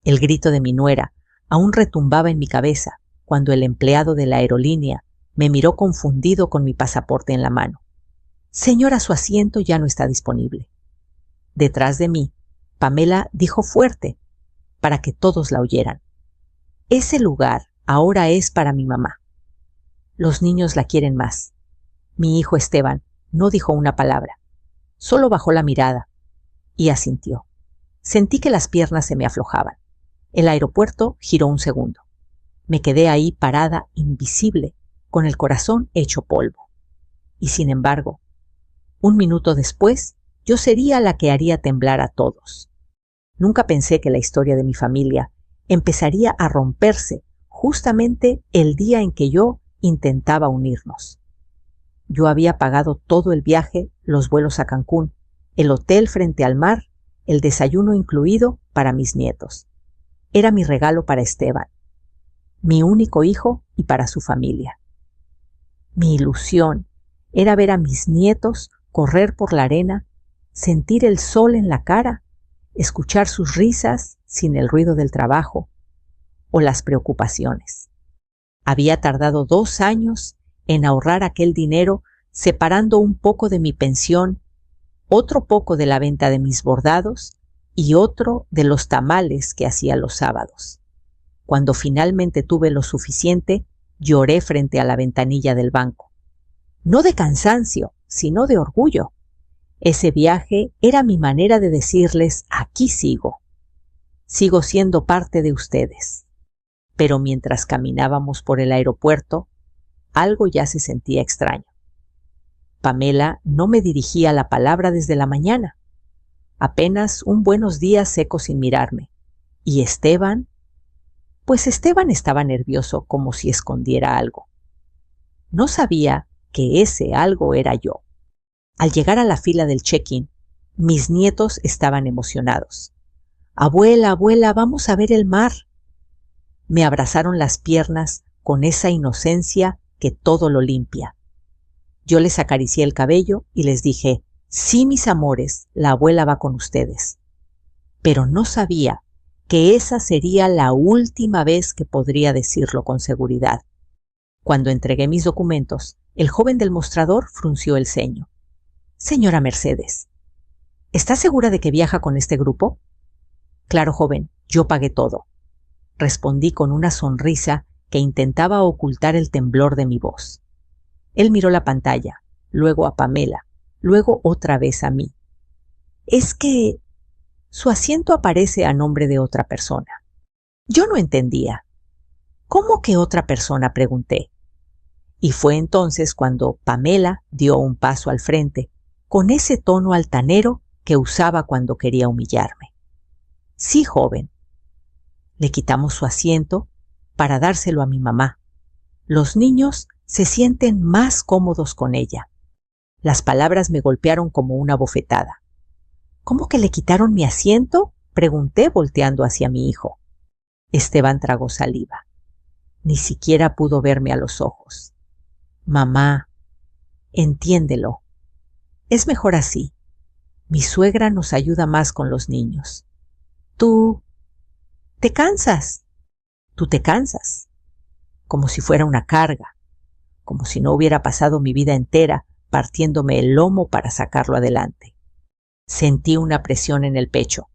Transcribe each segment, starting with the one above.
El grito de mi nuera aún retumbaba en mi cabeza cuando el empleado de la aerolínea me miró confundido con mi pasaporte en la mano. Señora, su asiento ya no está disponible. Detrás de mí, Pamela dijo fuerte, para que todos la oyeran: ese lugar ahora es para mi mamá. Los niños la quieren más. Mi hijo Esteban no dijo una palabra, solo bajó la mirada y asintió. Sentí que las piernas se me aflojaban. El aeropuerto giró un segundo. Me quedé ahí parada, invisible, con el corazón hecho polvo. Y sin embargo, un minuto después, yo sería la que haría temblar a todos. Nunca pensé que la historia de mi familia empezaría a romperse justamente el día en que yo intentaba unirnos. Yo había pagado todo el viaje, los vuelos a Cancún, el hotel frente al mar, el desayuno incluido para mis nietos. Era mi regalo para Esteban, mi único hijo, y para su familia. Mi ilusión era ver a mis nietos correr por la arena, sentir el sol en la cara, escuchar sus risas sin el ruido del trabajo o las preocupaciones. Había tardado 2 años en ahorrar aquel dinero, separando un poco de mi pensión, otro poco de la venta de mis bordados y otro de los tamales que hacía los sábados. Cuando finalmente tuve lo suficiente, lloré frente a la ventanilla del banco. No de cansancio, sino de orgullo. Ese viaje era mi manera de decirles: aquí sigo. Sigo siendo parte de ustedes. Pero mientras caminábamos por el aeropuerto, algo ya se sentía extraño. Pamela no me dirigía la palabra desde la mañana. Apenas un buenos días seco sin mirarme. ¿Y Esteban? Pues Esteban estaba nervioso, como si escondiera algo. No sabía que ese algo era yo. Al llegar a la fila del check-in, mis nietos estaban emocionados. Abuela, abuela, vamos a ver el mar. Me abrazaron las piernas con esa inocencia que todo lo limpia. Yo les acaricié el cabello y les dije: sí, mis amores, la abuela va con ustedes. Pero no sabía que esa sería la última vez que podría decirlo con seguridad. Cuando entregué mis documentos, el joven del mostrador frunció el ceño. Señora Mercedes, ¿está segura de que viaja con este grupo? Claro, joven, yo pagué todo. Respondí con una sonrisa que intentaba ocultar el temblor de mi voz. Él miró la pantalla, luego a Pamela, luego otra vez a mí. Es que su asiento aparece a nombre de otra persona. Yo no entendía. ¿Cómo que otra persona?, pregunté. Y fue entonces cuando Pamela dio un paso al frente, con ese tono altanero que usaba cuando quería humillarme. Sí, joven. Le quitamos su asiento para dárselo a mi mamá. Los niños se sienten más cómodos con ella. Las palabras me golpearon como una bofetada. ¿Cómo que le quitaron mi asiento?, pregunté volteando hacia mi hijo. Esteban tragó saliva. Ni siquiera pudo verme a los ojos. Mamá, entiéndelo. Es mejor así. Mi suegra nos ayuda más con los niños. Tú te cansas. Tú te cansas. Como si fuera una carga. Como si no hubiera pasado mi vida entera partiéndome el lomo para sacarlo adelante. Sentí una presión en el pecho.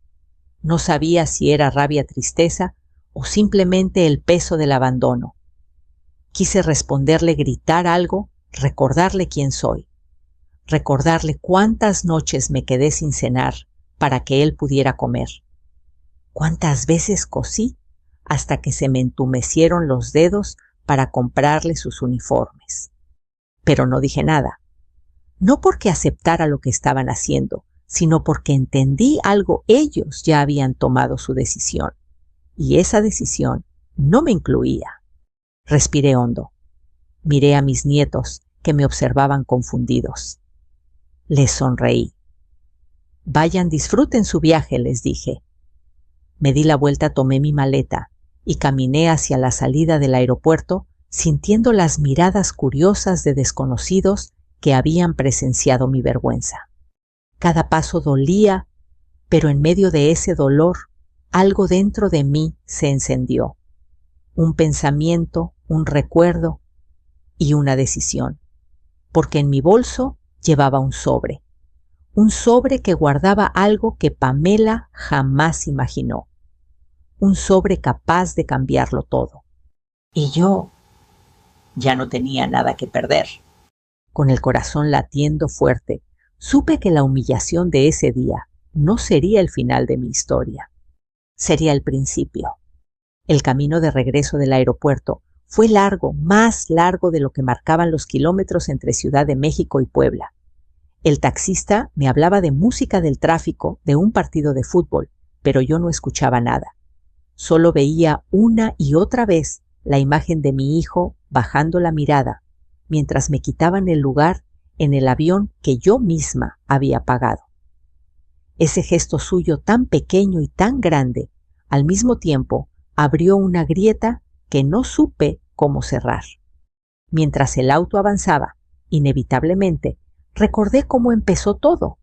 No sabía si era rabia, tristeza o simplemente el peso del abandono. Quise responderle, gritar algo, recordarle quién soy. Recordarle cuántas noches me quedé sin cenar para que él pudiera comer. Cuántas veces cosí hasta que se me entumecieron los dedos para comprarle sus uniformes. Pero no dije nada. No porque aceptara lo que estaban haciendo, sino porque entendí algo. Ellos ya habían tomado su decisión. Y esa decisión no me incluía. Respiré hondo. Miré a mis nietos que me observaban confundidos. Les sonreí. Vayan, disfruten su viaje, les dije. Me di la vuelta, tomé mi maleta y caminé hacia la salida del aeropuerto, sintiendo las miradas curiosas de desconocidos que habían presenciado mi vergüenza. Cada paso dolía, pero en medio de ese dolor algo dentro de mí se encendió. Un pensamiento, un recuerdo y una decisión. Porque en mi bolso llevaba un sobre que guardaba algo que Pamela jamás imaginó. Un sobre capaz de cambiarlo todo. Y yo ya no tenía nada que perder. Con el corazón latiendo fuerte, supe que la humillación de ese día no sería el final de mi historia. Sería el principio. El camino de regreso del aeropuerto fue largo, más largo de lo que marcaban los kilómetros entre Ciudad de México y Puebla. El taxista me hablaba de música del tráfico, de un partido de fútbol, pero yo no escuchaba nada. Solo veía una y otra vez la imagen de mi hijo bajando la mirada, mientras me quitaban el lugar en el avión que yo misma había pagado. Ese gesto suyo tan pequeño y tan grande, al mismo tiempo, abrió una grieta que no supe cómo cerrar. Mientras el auto avanzaba, inevitablemente, recordé cómo empezó todo.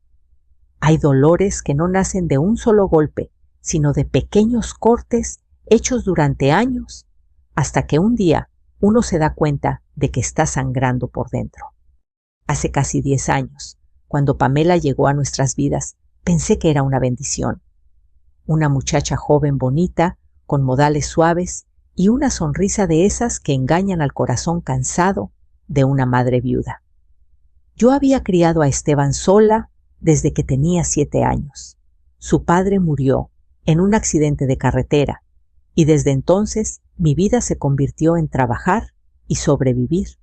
Hay dolores que no nacen de un solo golpe, sino de pequeños cortes hechos durante años, hasta que un día uno se da cuenta de que está sangrando por dentro. Hace casi 10 años, cuando Pamela llegó a nuestras vidas, pensé que era una bendición. Una muchacha joven bonita, con modales suaves y una sonrisa de esas que engañan al corazón cansado de una madre viuda. Yo había criado a Esteban sola desde que tenía 7 años. Su padre murió en un accidente de carretera y desde entonces mi vida se convirtió en trabajar y sobrevivir,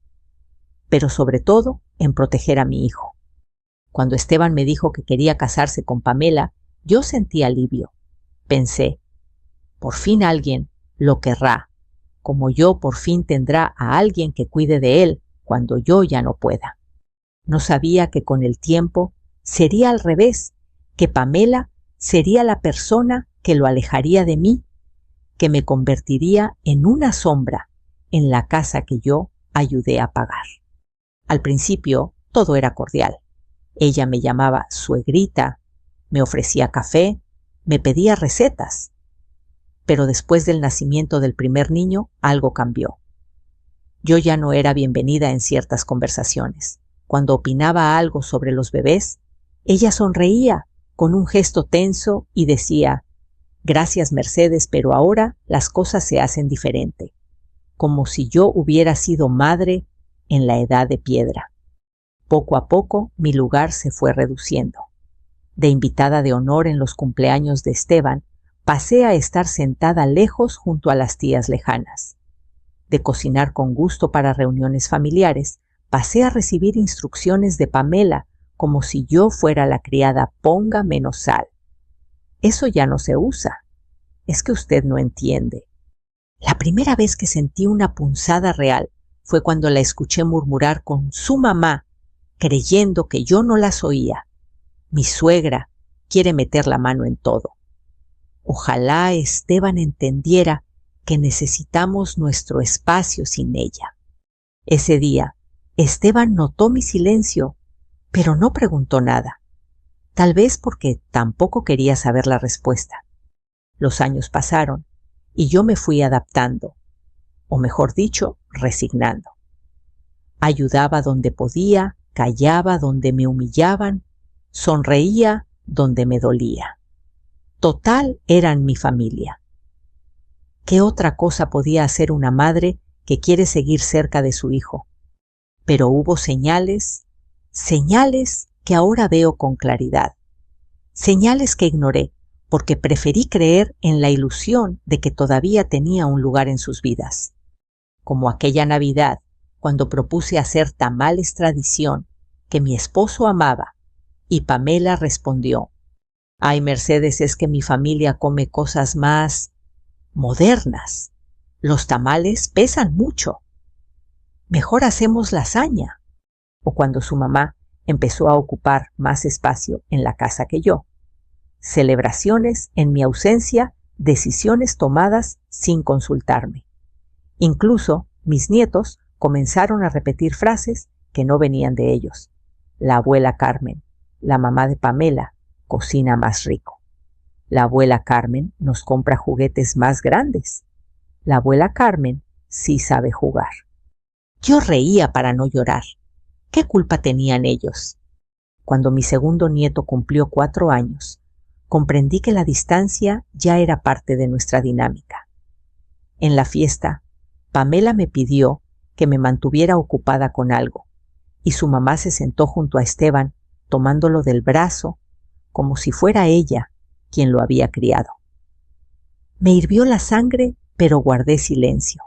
pero sobre todo en proteger a mi hijo. Cuando Esteban me dijo que quería casarse con Pamela, yo sentí alivio. Pensé, por fin alguien lo querrá, como yo por fin tendrá a alguien que cuide de él cuando yo ya no pueda. No sabía que con el tiempo sería al revés, que Pamela sería la persona que lo alejaría de mí, que me convertiría en una sombra en la casa que yo ayudé a pagar. Al principio todo era cordial. Ella me llamaba suegrita, me ofrecía café, me pedía recetas. Pero después del nacimiento del primer niño, algo cambió. Yo ya no era bienvenida en ciertas conversaciones. Cuando opinaba algo sobre los bebés, ella sonreía con un gesto tenso y decía, «Gracias, Mercedes, pero ahora las cosas se hacen diferente», como si yo hubiera sido madre en la edad de piedra. Poco a poco mi lugar se fue reduciendo. De invitada de honor en los cumpleaños de Esteban, pasé a estar sentada lejos junto a las tías lejanas. De cocinar con gusto para reuniones familiares, pasé a recibir instrucciones de Pamela como si yo fuera la criada ponga menos sal. Eso ya no se usa. Es que usted no entiende. La primera vez que sentí una punzada real fue cuando la escuché murmurar con su mamá, creyendo que yo no las oía. Mi suegra quiere meter la mano en todo. Ojalá Esteban entendiera que necesitamos nuestro espacio sin ella. Ese día, Esteban notó mi silencio, pero no preguntó nada. Tal vez porque tampoco quería saber la respuesta. Los años pasaron y yo me fui adaptando, o mejor dicho, resignando. Ayudaba donde podía, callaba donde me humillaban, sonreía donde me dolía. Total, eran mi familia. ¿Qué otra cosa podía hacer una madre que quiere seguir cerca de su hijo? Pero hubo señales que ahora veo con claridad. Señales que ignoré porque preferí creer en la ilusión de que todavía tenía un lugar en sus vidas. Como aquella Navidad, cuando propuse hacer tamales tradición que mi esposo amaba, y Pamela respondió, «Ay, Mercedes, es que mi familia come cosas más modernas. Los tamales pesan mucho. Mejor hacemos lasaña». O cuando su mamá empezó a ocupar más espacio en la casa que yo. Celebraciones en mi ausencia, decisiones tomadas sin consultarme. Incluso mis nietos comenzaron a repetir frases que no venían de ellos. La abuela Carmen, la mamá de Pamela, cocina más rico. La abuela Carmen nos compra juguetes más grandes. La abuela Carmen sí sabe jugar. Yo reía para no llorar. ¿Qué culpa tenían ellos? Cuando mi segundo nieto cumplió 4 años, comprendí que la distancia ya era parte de nuestra dinámica. En la fiesta, Pamela me pidió que me mantuviera ocupada con algo, y su mamá se sentó junto a Esteban, tomándolo del brazo, como si fuera ella quien lo había criado. Me hirvió la sangre, pero guardé silencio.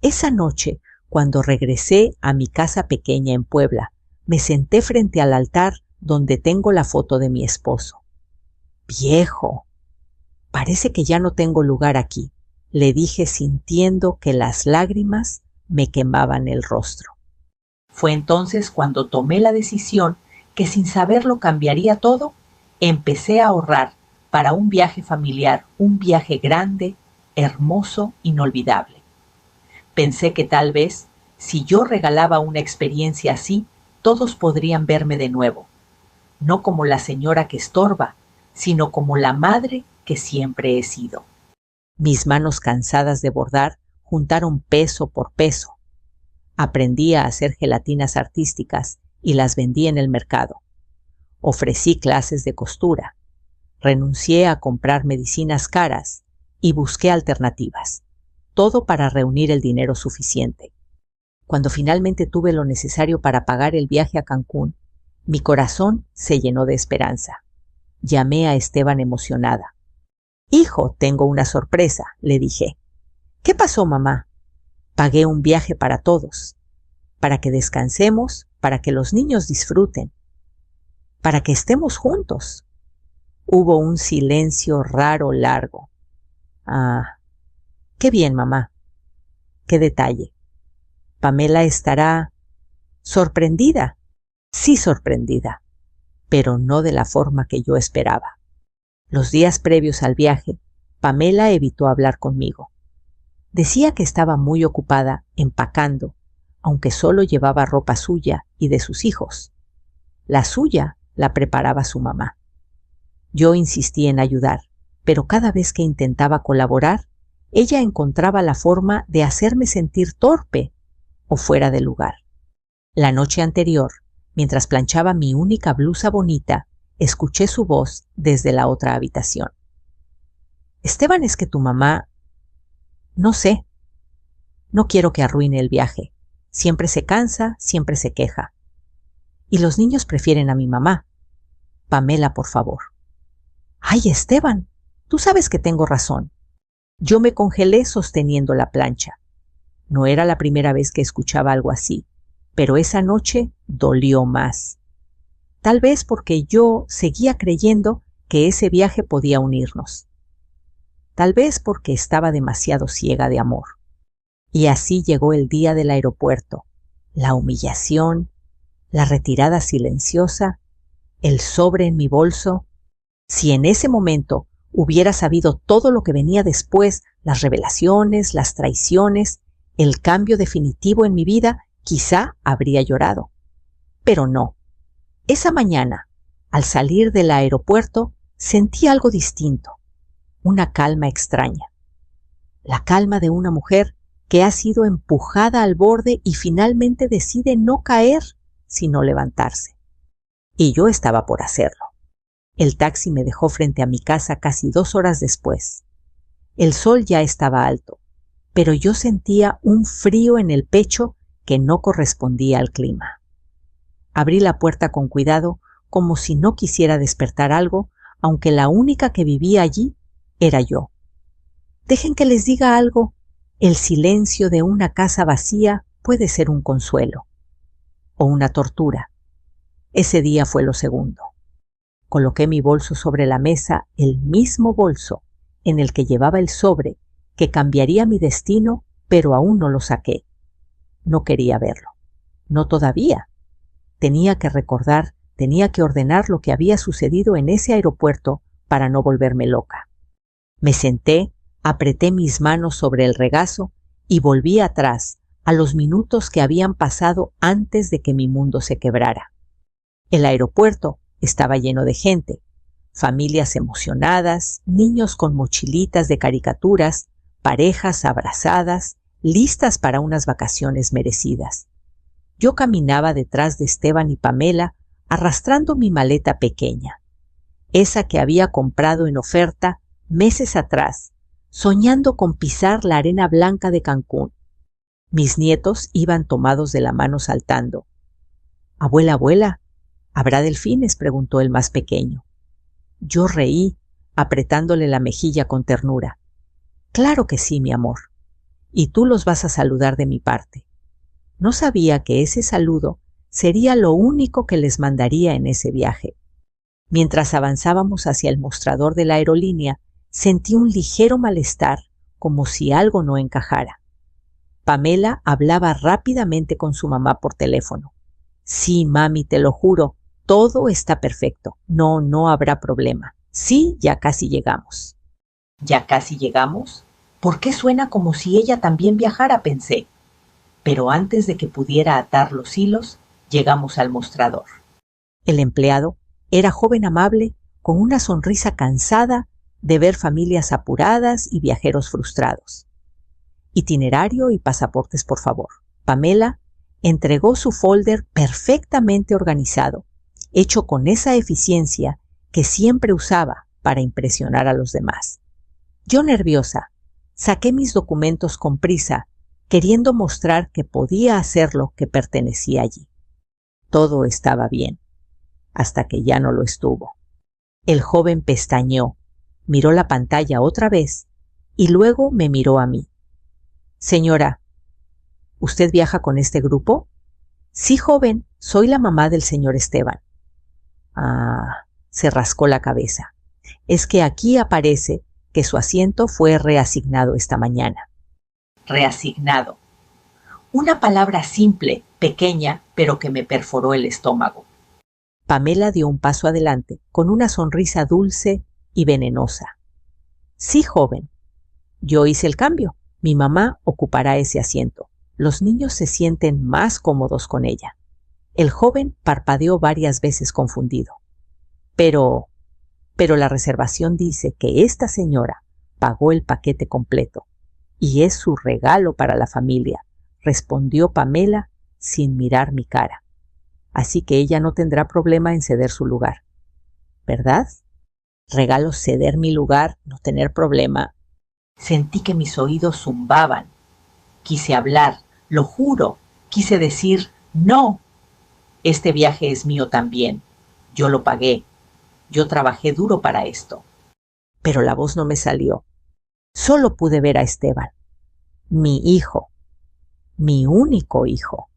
Esa noche, cuando regresé a mi casa pequeña en Puebla, me senté frente al altar donde tengo la foto de mi esposo. Viejo, parece que ya no tengo lugar aquí, le dije sintiendo que las lágrimas me quemaban el rostro. Fue entonces cuando tomé la decisión que sin saberlo cambiaría todo, empecé a ahorrar para un viaje familiar, un viaje grande, hermoso, inolvidable. Pensé que tal vez, si yo regalaba una experiencia así, todos podrían verme de nuevo, no como la señora que estorba, sino como la madre que siempre he sido. Mis manos cansadas de bordar juntaron peso por peso. Aprendí a hacer gelatinas artísticas y las vendí en el mercado. Ofrecí clases de costura. Renuncié a comprar medicinas caras y busqué alternativas, todo para reunir el dinero suficiente. Cuando finalmente tuve lo necesario para pagar el viaje a Cancún, mi corazón se llenó de esperanza. Llamé a Esteban emocionada. «Hijo, tengo una sorpresa», le dije. «¿Qué pasó, mamá?» «Pagué un viaje para todos, para que descansemos, para que los niños disfruten, para que estemos juntos». Hubo un silencio raro largo. «Ah, qué bien, mamá. Qué detalle. Pamela estará sorprendida». Sí, sorprendida, pero no de la forma que yo esperaba. Los días previos al viaje, Pamela evitó hablar conmigo. Decía que estaba muy ocupada empacando, aunque solo llevaba ropa suya y de sus hijos. La suya la preparaba su mamá. Yo insistí en ayudar, pero cada vez que intentaba colaborar, ella encontraba la forma de hacerme sentir torpe o fuera de lugar. La noche anterior, mientras planchaba mi única blusa bonita, escuché su voz desde la otra habitación. «Esteban, es que tu mamá... No sé. No quiero que arruine el viaje. Siempre se cansa, siempre se queja. Y los niños prefieren a mi mamá. Pamela, por favor». «Ay, Esteban, tú sabes que tengo razón». Yo me congelé sosteniendo la plancha. No era la primera vez que escuchaba algo así, pero esa noche dolió más. Tal vez porque yo seguía creyendo que ese viaje podía unirnos. Tal vez porque estaba demasiado ciega de amor. Y así llegó el día del aeropuerto, la humillación, la retirada silenciosa, el sobre en mi bolso. Si en ese momento hubiera sabido todo lo que venía después, las revelaciones, las traiciones, el cambio definitivo en mi vida, quizá habría llorado. Pero no. Esa mañana, al salir del aeropuerto, sentí algo distinto, una calma extraña. La calma de una mujer que ha sido empujada al borde y finalmente decide no caer, sino levantarse. Y yo estaba por hacerlo. El taxi me dejó frente a mi casa casi 2 horas después. El sol ya estaba alto, pero yo sentía un frío en el pecho que no correspondía al clima. Abrí la puerta con cuidado, como si no quisiera despertar algo, aunque la única que vivía allí era yo. Dejen que les diga algo. El silencio de una casa vacía puede ser un consuelo o una tortura. Ese día fue lo segundo. Coloqué mi bolso sobre la mesa, el mismo bolso en el que llevaba el sobre que cambiaría mi destino, pero aún no lo saqué. No quería verlo. No todavía. Tenía que recordar, tenía que ordenar lo que había sucedido en ese aeropuerto para no volverme loca. Me senté, apreté mis manos sobre el regazo y volví atrás a los minutos que habían pasado antes de que mi mundo se quebrara. El aeropuerto estaba lleno de gente. familias emocionadas, niños con mochilitas de caricaturas, parejas abrazadas, listas para unas vacaciones merecidas. Yo caminaba detrás de Esteban y Pamela arrastrando mi maleta pequeña, esa que había comprado en oferta meses atrás, soñando con pisar la arena blanca de Cancún. Mis nietos iban tomados de la mano saltando. «Abuela, abuela, ¿habrá delfines?», preguntó el más pequeño. Yo reí, apretándole la mejilla con ternura. «Claro que sí, mi amor. Y tú los vas a saludar de mi parte». No sabía que ese saludo sería lo único que les mandaría en ese viaje. Mientras avanzábamos hacia el mostrador de la aerolínea, sentí un ligero malestar, como si algo no encajara. Pamela hablaba rápidamente con su mamá por teléfono. «Sí, mami, te lo juro, todo está perfecto. No habrá problema. Sí, ya casi llegamos». «¿Ya casi llegamos? ¿Por qué suena como si ella también viajara?», pensé. Pero antes de que pudiera atar los hilos, llegamos al mostrador. El empleado era joven amable, con una sonrisa cansada de ver familias apuradas y viajeros frustrados. «Itinerario y pasaportes, por favor». Pamela entregó su folder perfectamente organizado, hecho con esa eficiencia que siempre usaba para impresionar a los demás. Yo, nerviosa, saqué mis documentos con prisa, queriendo mostrar que podía hacer lo que pertenecía allí. Todo estaba bien, hasta que ya no lo estuvo. El joven pestañeó, miró la pantalla otra vez y luego me miró a mí. «Señora, ¿usted viaja con este grupo?». «Sí, joven, soy la mamá del señor Esteban». «Ah», se rascó la cabeza. «Es que aquí aparece que su asiento fue reasignado esta mañana». Reasignado. Una palabra simple, pequeña, pero que me perforó el estómago. Pamela dio un paso adelante, con una sonrisa dulce y venenosa. «Sí, joven. Yo hice el cambio. Mi mamá ocupará ese asiento. Los niños se sienten más cómodos con ella». El joven parpadeó varias veces confundido. Pero la reservación dice que esta señora pagó el paquete completo y es su regalo para la familia», respondió Pamela sin mirar mi cara. «Así que ella no tendrá problema en ceder su lugar». «¿Verdad? Regalo ceder mi lugar, no tener problema». Sentí que mis oídos zumbaban. Quise hablar, lo juro, quise decir «no». Este viaje es mío también. Yo lo pagué. Yo trabajé duro para esto. Pero la voz no me salió. Solo pude ver a Esteban, mi hijo, mi único hijo,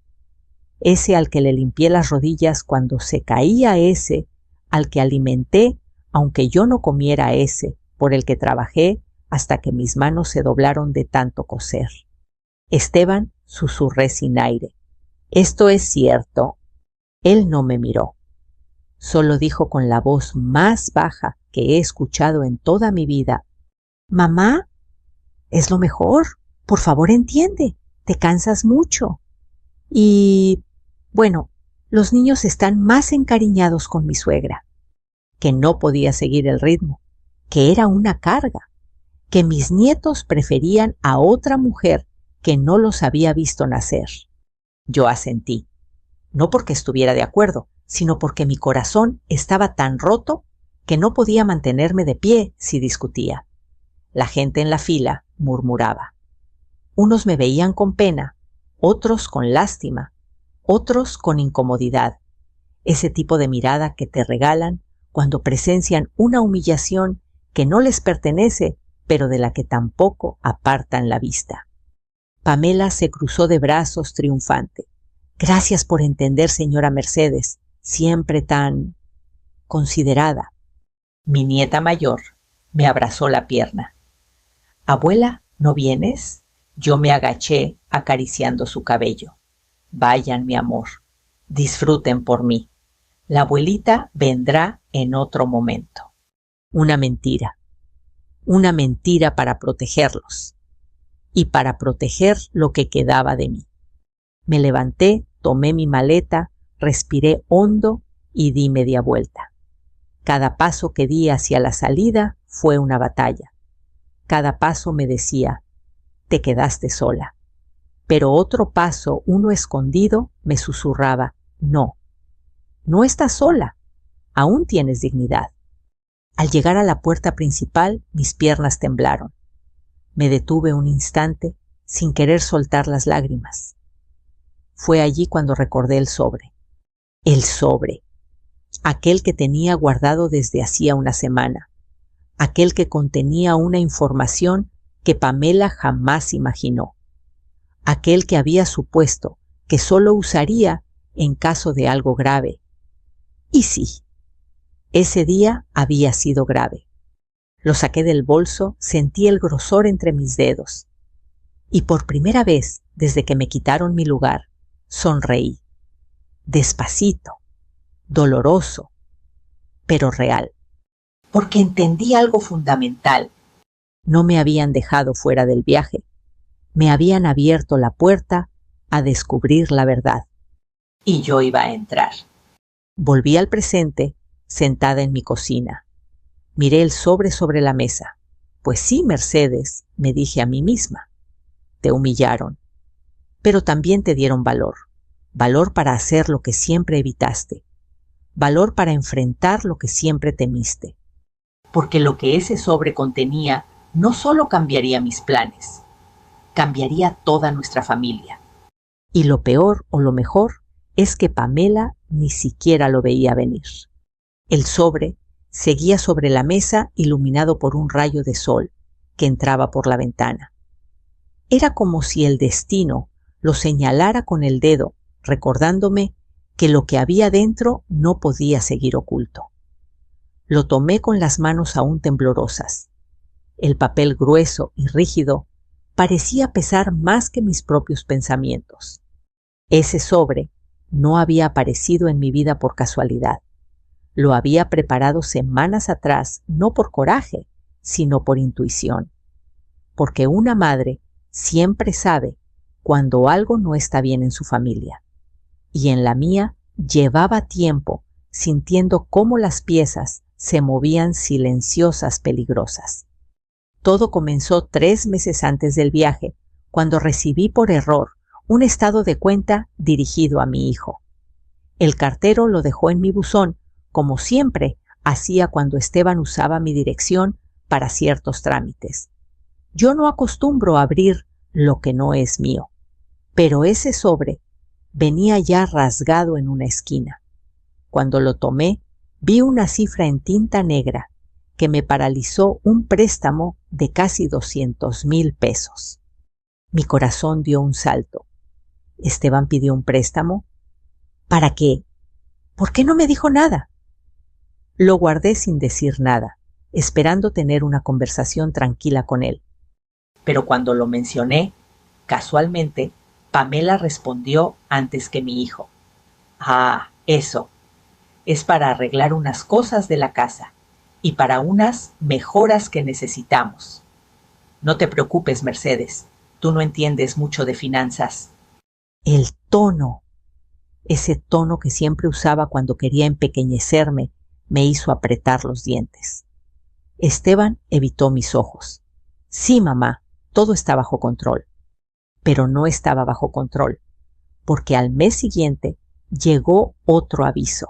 ese al que le limpié las rodillas cuando se caía, ese al que alimenté aunque yo no comiera, ese por el que trabajé hasta que mis manos se doblaron de tanto coser. «Esteban», susurré sin aire. «¿Esto es cierto?». Él no me miró. Solo dijo con la voz más baja que he escuchado en toda mi vida: «Mamá, es lo mejor. Por favor, entiende. Te cansas mucho. Y, bueno, los niños están más encariñados con mi suegra». Que no podía seguir el ritmo, que era una carga, que mis nietos preferían a otra mujer que no los había visto nacer. Yo asentí, no porque estuviera de acuerdo, sino porque mi corazón estaba tan roto que no podía mantenerme de pie si discutía. La gente en la fila murmuraba. Unos me veían con pena, otros con lástima, otros con incomodidad. Ese tipo de mirada que te regalan cuando presencian una humillación que no les pertenece, pero de la que tampoco apartan la vista. Pamela se cruzó de brazos triunfante. «Gracias por entender, señora Mercedes, siempre tan considerada». Mi nieta mayor me abrazó la pierna. «Abuela, ¿no vienes?». Yo me agaché acariciando su cabello. «Vayan, mi amor, disfruten por mí. La abuelita vendrá en otro momento». Una mentira para protegerlos y para proteger lo que quedaba de mí. Me levanté, tomé mi maleta, respiré hondo y di media vuelta. Cada paso que di hacia la salida fue una batalla. Cada paso me decía, te quedaste sola. Pero otro paso, uno escondido, me susurraba, no, no estás sola, aún tienes dignidad. Al llegar a la puerta principal, mis piernas temblaron. Me detuve un instante sin querer soltar las lágrimas. Fue allí cuando recordé el sobre. El sobre. Aquel que tenía guardado desde hacía una semana. Aquel que contenía una información que Pamela jamás imaginó. Aquel que había supuesto que solo usaría en caso de algo grave. Y sí, ese día había sido grave. Lo saqué del bolso, sentí el grosor entre mis dedos. Y por primera vez, desde que me quitaron mi lugar, sonreí. Despacito, doloroso, pero real. Porque entendí algo fundamental. No me habían dejado fuera del viaje. Me habían abierto la puerta a descubrir la verdad. Y yo iba a entrar. Volví al presente, sentada en mi cocina. Miré el sobre la mesa. Pues sí, Mercedes, me dije a mí misma. Te humillaron, pero también te dieron valor. Valor para hacer lo que siempre evitaste. Valor para enfrentar lo que siempre temiste. Porque lo que ese sobre contenía no solo cambiaría mis planes, cambiaría toda nuestra familia. Y lo peor o lo mejor es que Pamela ni siquiera lo veía venir. El sobre seguía sobre la mesa iluminado por un rayo de sol que entraba por la ventana. Era como si el destino lo señalara con el dedo, recordándome que lo que había dentro no podía seguir oculto. Lo tomé con las manos aún temblorosas. El papel grueso y rígido parecía pesar más que mis propios pensamientos. Ese sobre no había aparecido en mi vida por casualidad. Lo había preparado semanas atrás, no por coraje, sino por intuición. Porque una madre siempre sabe cuando algo no está bien en su familia. Y en la mía llevaba tiempo sintiendo cómo las piezas se movían silenciosas, peligrosas. Todo comenzó 3 meses antes del viaje, cuando recibí por error un estado de cuenta dirigido a mi hijo. El cartero lo dejó en mi buzón, como siempre hacía cuando Esteban usaba mi dirección para ciertos trámites. Yo no acostumbro a abrir lo que no es mío, pero ese sobre venía ya rasgado en una esquina. Cuando lo tomé, vi una cifra en tinta negra que me paralizó un préstamo de casi 200,000 pesos. Mi corazón dio un salto. ¿Esteban pidió un préstamo? ¿Para qué? ¿Por qué no me dijo nada? Lo guardé sin decir nada, esperando tener una conversación tranquila con él. Pero cuando lo mencioné, casualmente, Pamela respondió antes que mi hijo. Ah, eso. Es para arreglar unas cosas de la casa y para unas mejoras que necesitamos. No te preocupes, Mercedes, tú no entiendes mucho de finanzas. El tono, ese tono que siempre usaba cuando quería empequeñecerme, me hizo apretar los dientes. Esteban evitó mis ojos. Sí, mamá, todo está bajo control. Pero no estaba bajo control, porque al mes siguiente llegó otro aviso.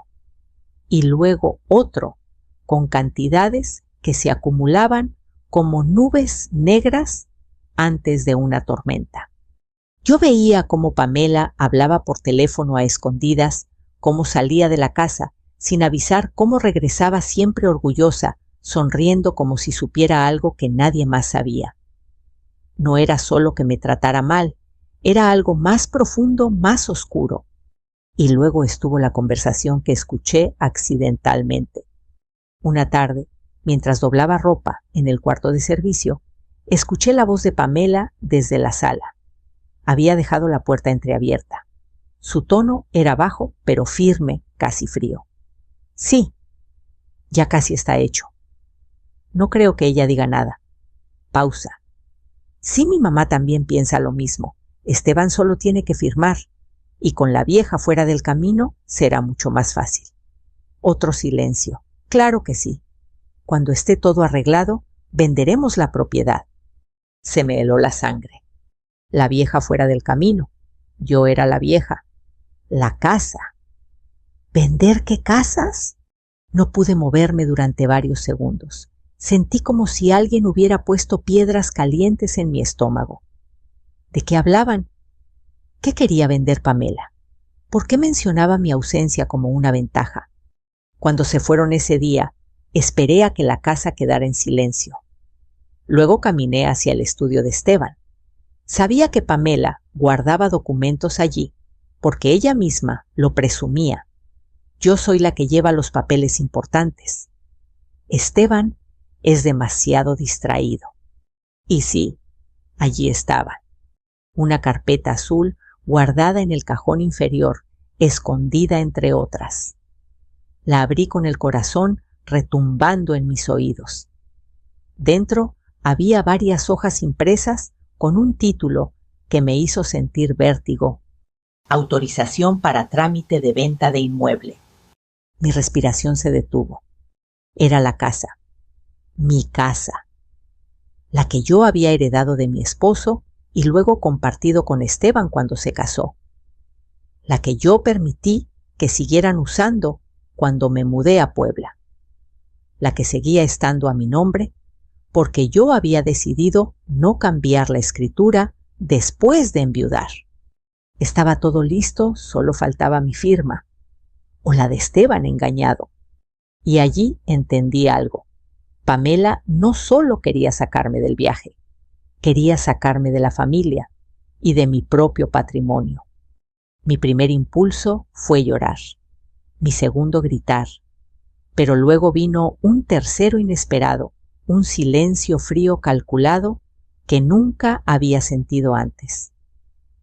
Y luego otro, con cantidades que se acumulaban como nubes negras antes de una tormenta. Yo veía cómo Pamela hablaba por teléfono a escondidas, cómo salía de la casa, sin avisar cómo regresaba siempre orgullosa, sonriendo como si supiera algo que nadie más sabía. No era solo que me tratara mal, era algo más profundo, más oscuro. Y luego estuvo la conversación que escuché accidentalmente. Una tarde, mientras doblaba ropa en el cuarto de servicio, escuché la voz de Pamela desde la sala. Había dejado la puerta entreabierta. Su tono era bajo, pero firme, casi frío. Sí, ya casi está hecho. No creo que ella diga nada. Pausa. Sí, mi mamá también piensa lo mismo. Esteban solo tiene que firmar. Y con la vieja fuera del camino será mucho más fácil. Otro silencio. Claro que sí. Cuando esté todo arreglado, venderemos la propiedad. Se me heló la sangre. La vieja fuera del camino. Yo era la vieja. La casa. ¿Vender qué casas? No pude moverme durante varios segundos. Sentí como si alguien hubiera puesto piedras calientes en mi estómago. ¿De qué hablaban? ¿Qué quería vender Pamela? ¿Por qué mencionaba mi ausencia como una ventaja? Cuando se fueron ese día, esperé a que la casa quedara en silencio. Luego caminé hacia el estudio de Esteban. Sabía que Pamela guardaba documentos allí porque ella misma lo presumía. Yo soy la que lleva los papeles importantes. Esteban es demasiado distraído. Y sí, allí estaba. Una carpeta azul guardada en el cajón inferior, escondida entre otras. La abrí con el corazón retumbando en mis oídos. Dentro había varias hojas impresas con un título que me hizo sentir vértigo. Autorización para trámite de venta de inmueble. Mi respiración se detuvo. Era la casa. Mi casa. La que yo había heredado de mi esposo y luego compartido con Esteban cuando se casó. La que yo permití que siguieran usando cuando me mudé a Puebla. La que seguía estando a mi nombre porque yo había decidido no cambiar la escritura después de enviudar. Estaba todo listo, solo faltaba mi firma, o la de Esteban engañado. Y allí entendí algo. Pamela no solo quería sacarme del viaje, quería sacarme de la familia y de mi propio patrimonio. Mi primer impulso fue llorar, mi segundo gritar, pero luego vino un tercero inesperado, un silencio frío calculado que nunca había sentido antes.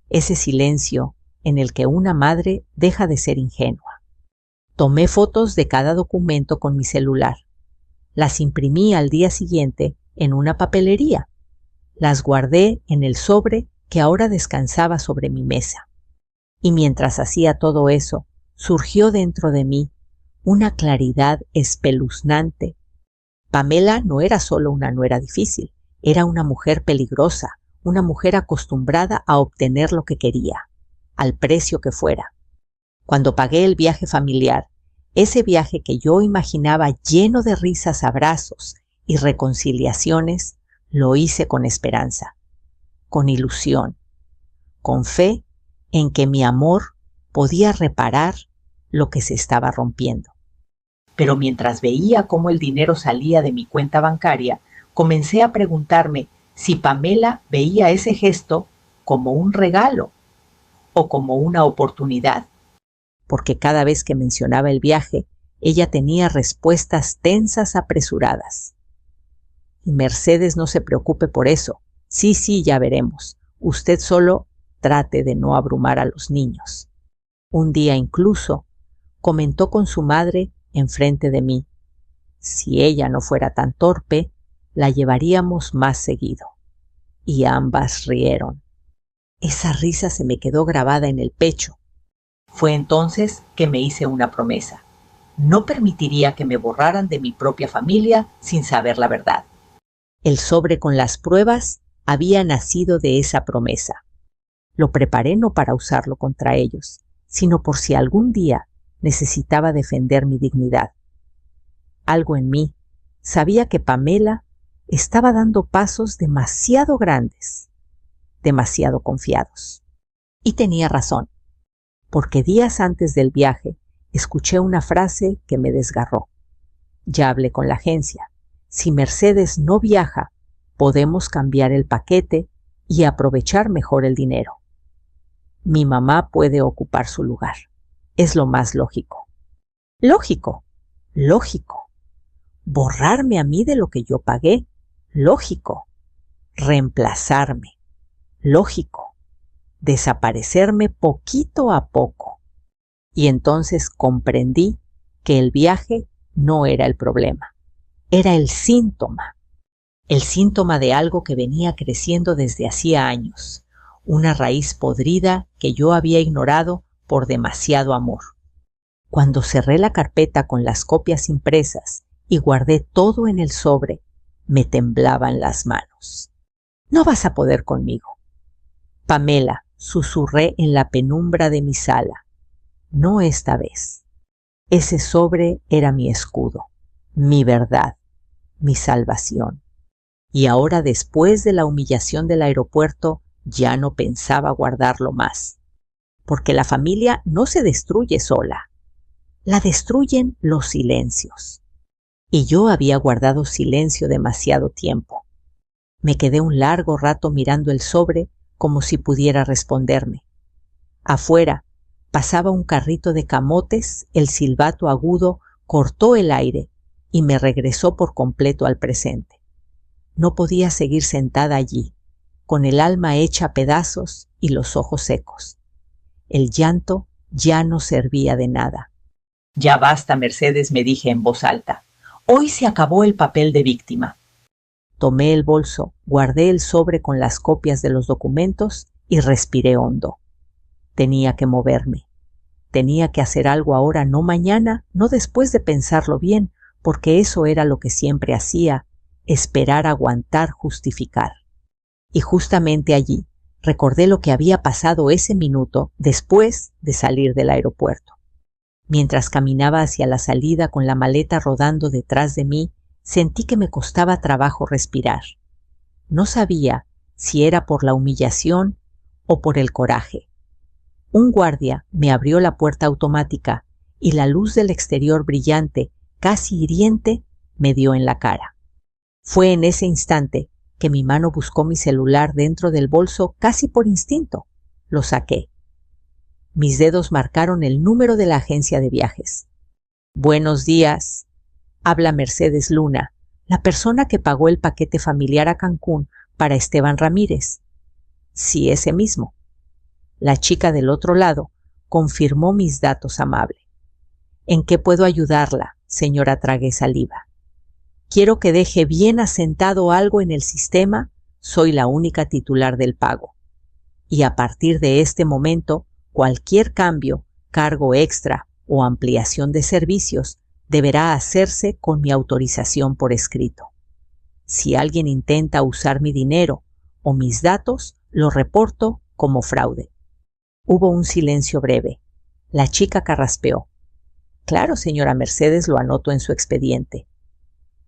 Ese silencio en el que una madre deja de ser ingenua. Tomé fotos de cada documento con mi celular. Las imprimí al día siguiente en una papelería. Las guardé en el sobre que ahora descansaba sobre mi mesa. Y mientras hacía todo eso, surgió dentro de mí una claridad espeluznante. Pamela no era solo una nuera difícil, era una mujer peligrosa, una mujer acostumbrada a obtener lo que quería, al precio que fuera. Cuando pagué el viaje familiar, ese viaje que yo imaginaba lleno de risas, abrazos y reconciliaciones, lo hice con esperanza, con ilusión, con fe en que mi amor podía reparar lo que se estaba rompiendo. Pero mientras veía cómo el dinero salía de mi cuenta bancaria, comencé a preguntarme si Pamela veía ese gesto como un regalo o como una oportunidad. Porque cada vez que mencionaba el viaje, ella tenía respuestas tensas apresuradas. Y Mercedes, no se preocupe por eso. Sí, ya veremos. Usted solo trate de no abrumar a los niños. Un día incluso comentó con su madre enfrente de mí. Si ella no fuera tan torpe, la llevaríamos más seguido. Y ambas rieron. Esa risa se me quedó grabada en el pecho. Fue entonces que me hice una promesa. No permitiría que me borraran de mi propia familia sin saber la verdad. El sobre con las pruebas había nacido de esa promesa. Lo preparé no para usarlo contra ellos, sino por si algún día necesitaba defender mi dignidad. Algo en mí sabía que Pamela estaba dando pasos demasiado grandes, demasiado confiados. Y tenía razón, porque días antes del viaje escuché una frase que me desgarró. Ya hablé con la agencia. Si Mercedes no viaja, podemos cambiar el paquete y aprovechar mejor el dinero. Mi mamá puede ocupar su lugar. Es lo más lógico. Lógico. Borrarme a mí de lo que yo pagué. Lógico. Reemplazarme. Lógico. Desaparecerme poquito a poco. Y entonces comprendí que el viaje no era el problema. Era el síntoma de algo que venía creciendo desde hacía años, una raíz podrida que yo había ignorado por demasiado amor. Cuando cerré la carpeta con las copias impresas y guardé todo en el sobre, me temblaban las manos. No vas a poder conmigo. Pamela, susurré en la penumbra de mi sala. No esta vez. Ese sobre era mi escudo, mi verdad, mi salvación. Y ahora, después de la humillación del aeropuerto, ya no pensaba guardarlo más. Porque la familia no se destruye sola. La destruyen los silencios. Y yo había guardado silencio demasiado tiempo. Me quedé un largo rato mirando el sobre como si pudiera responderme. Afuera pasaba un carrito de camotes, el silbato agudo cortó el aire y me regresó por completo al presente. No podía seguir sentada allí, con el alma hecha a pedazos y los ojos secos. El llanto ya no servía de nada. Ya basta, Mercedes, me dije en voz alta. Hoy se acabó el papel de víctima. Tomé el bolso, guardé el sobre con las copias de los documentos y respiré hondo. Tenía que moverme. Tenía que hacer algo ahora, no mañana, no después de pensarlo bien, porque eso era lo que siempre hacía, esperar, aguantar, justificar. Y justamente allí recordé lo que había pasado ese minuto después de salir del aeropuerto. Mientras caminaba hacia la salida con la maleta rodando detrás de mí, sentí que me costaba trabajo respirar. No sabía si era por la humillación o por el coraje. Un guardia me abrió la puerta automática y la luz del exterior brillante, casi hiriente, me dio en la cara. Fue en ese instante que mi mano buscó mi celular dentro del bolso casi por instinto. Lo saqué. Mis dedos marcaron el número de la agencia de viajes. Buenos días. Habla Mercedes Luna, la persona que pagó el paquete familiar a Cancún para Esteban Ramírez. Sí, ese mismo. La chica del otro lado confirmó mis datos amable. ¿En qué puedo ayudarla, señora? Tragué saliva. Quiero que deje bien asentado algo en el sistema. Soy la única titular del pago. Y a partir de este momento, cualquier cambio, cargo extra o ampliación de servicios deberá hacerse con mi autorización por escrito. Si alguien intenta usar mi dinero o mis datos, lo reporto como fraude. Hubo un silencio breve. La chica carraspeó. Claro, señora Mercedes, lo anoto en su expediente.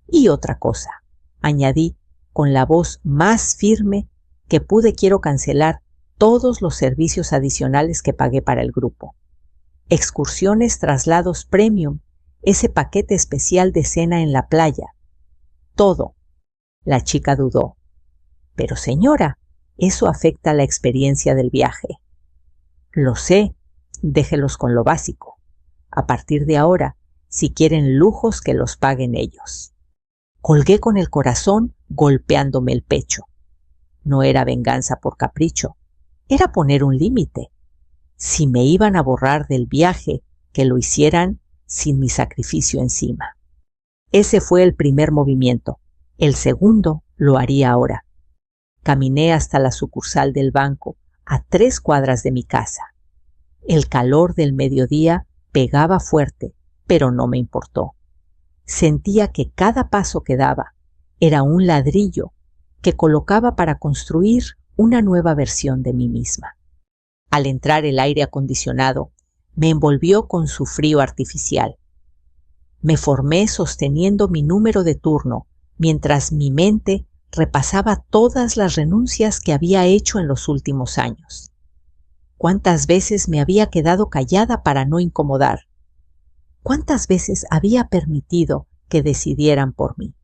Y otra cosa, añadí con la voz más firme que pude, quiero cancelar todos los servicios adicionales que pagué para el grupo. Excursiones, traslados premium, ese paquete especial de cena en la playa. Todo. La chica dudó. Pero señora, eso afecta la experiencia del viaje. Lo sé, déjelos con lo básico. A partir de ahora, si quieren lujos, que los paguen ellos. Colgué con el corazón golpeándome el pecho. No era venganza por capricho, era poner un límite. Si me iban a borrar del viaje, que lo hicieran sin mi sacrificio encima. Ese fue el primer movimiento. El segundo lo haría ahora. Caminé hasta la sucursal del banco, a 3 cuadras de mi casa. El calor del mediodía pegaba fuerte, pero no me importó. Sentía que cada paso que daba era un ladrillo que colocaba para construir una nueva versión de mí misma. Al entrar el aire acondicionado, me envolvió con su frío artificial. Me formé sosteniendo mi número de turno mientras mi mente repasaba todas las renuncias que había hecho en los últimos años. ¿Cuántas veces me había quedado callada para no incomodar? ¿Cuántas veces había permitido que decidieran por mí?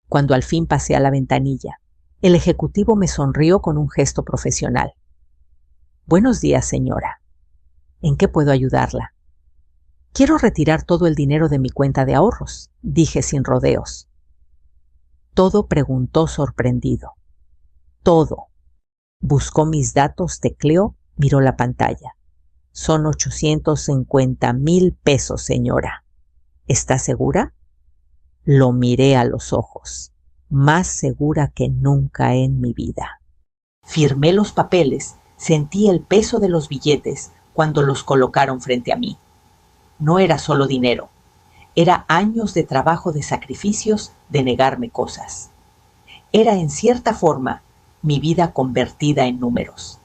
Cuando al fin pasé a la ventanilla, el ejecutivo me sonrió con un gesto profesional. Buenos días, señora. ¿En qué puedo ayudarla? Quiero retirar todo el dinero de mi cuenta de ahorros, dije sin rodeos. Todo, preguntó sorprendido. Todo. Buscó mis datos, tecleó, miró la pantalla. Son 850,000 pesos, señora. ¿Está segura? Lo miré a los ojos, más segura que nunca en mi vida. Firmé los papeles, sentí el peso de los billetes cuando los colocaron frente a mí. no era solo dinero. Era años de trabajo, de sacrificios, de negarme cosas. Era, en cierta forma, mi vida convertida en números.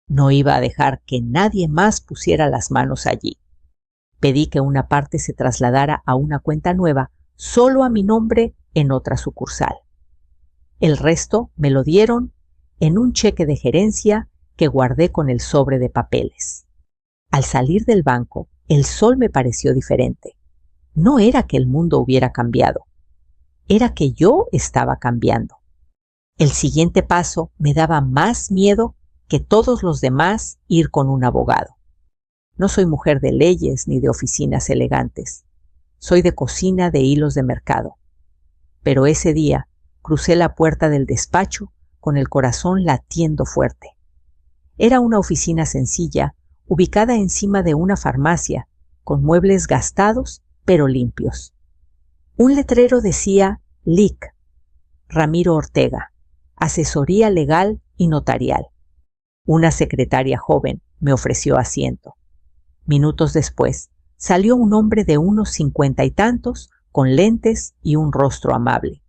No iba a dejar que nadie más pusiera las manos allí. Pedí que una parte se trasladara a una cuenta nueva, solo a mi nombre, en otra sucursal. El resto me lo dieron en un cheque de gerencia que guardé con el sobre de papeles. Al salir del banco, el sol me pareció diferente. No era que el mundo hubiera cambiado, era que yo estaba cambiando. El siguiente paso me daba más miedo que todos los demás ir con un abogado. No soy mujer de leyes ni de oficinas elegantes. Soy de cocina de hilos de mercado. Pero ese día crucé la puerta del despacho con el corazón latiendo fuerte. Era una oficina sencilla, ubicada encima de una farmacia, con muebles gastados pero limpios. Un letrero decía LIC, Ramiro Ortega, Asesoría Legal y Notarial. Una secretaria joven me ofreció asiento. Minutos después, salió un hombre de unos 50 y tantos, con lentes y un rostro amable.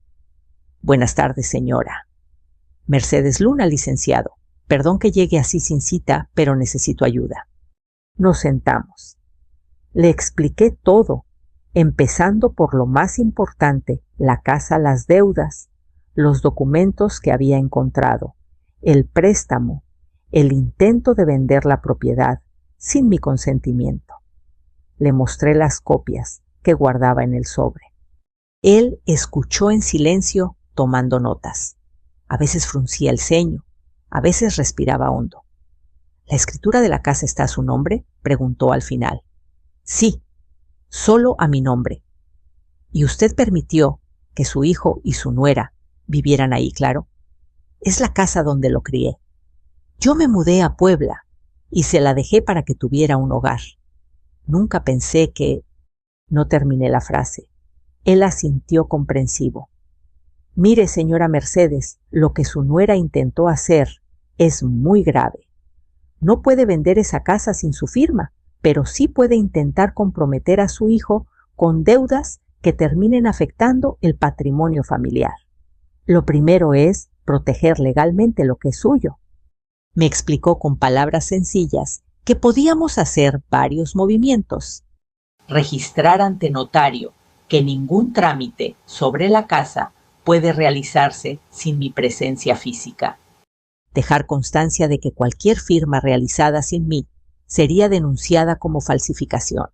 Buenas tardes, señora. Mercedes Luna, licenciado. Perdón que llegue así sin cita, pero necesito ayuda. Nos sentamos. Le expliqué todo, empezando por lo más importante, la casa, las deudas, los documentos que había encontrado, el préstamo, el intento de vender la propiedad sin mi consentimiento. Le mostré las copias que guardaba en el sobre. Él escuchó en silencio, tomando notas. A veces fruncía el ceño, a veces respiraba hondo. ¿La escritura de la casa está a su nombre?, preguntó al final. Sí, solo a mi nombre. Y usted permitió que su hijo y su nuera vivieran ahí, claro. Es la casa donde lo crié. Yo me mudé a Puebla y se la dejé para que tuviera un hogar. Nunca pensé que... No terminé la frase. Él asintió comprensivo. Mire, señora Mercedes, lo que su nuera intentó hacer es muy grave. No puede vender esa casa sin su firma, pero sí puede intentar comprometer a su hijo con deudas que terminen afectando el patrimonio familiar. Lo primero es proteger legalmente lo que es suyo. Me explicó con palabras sencillas que podíamos hacer varios movimientos. Registrar ante notario que ningún trámite sobre la casa puede realizarse sin mi presencia física. Dejar constancia de que cualquier firma realizada sin mí sería denunciada como falsificación.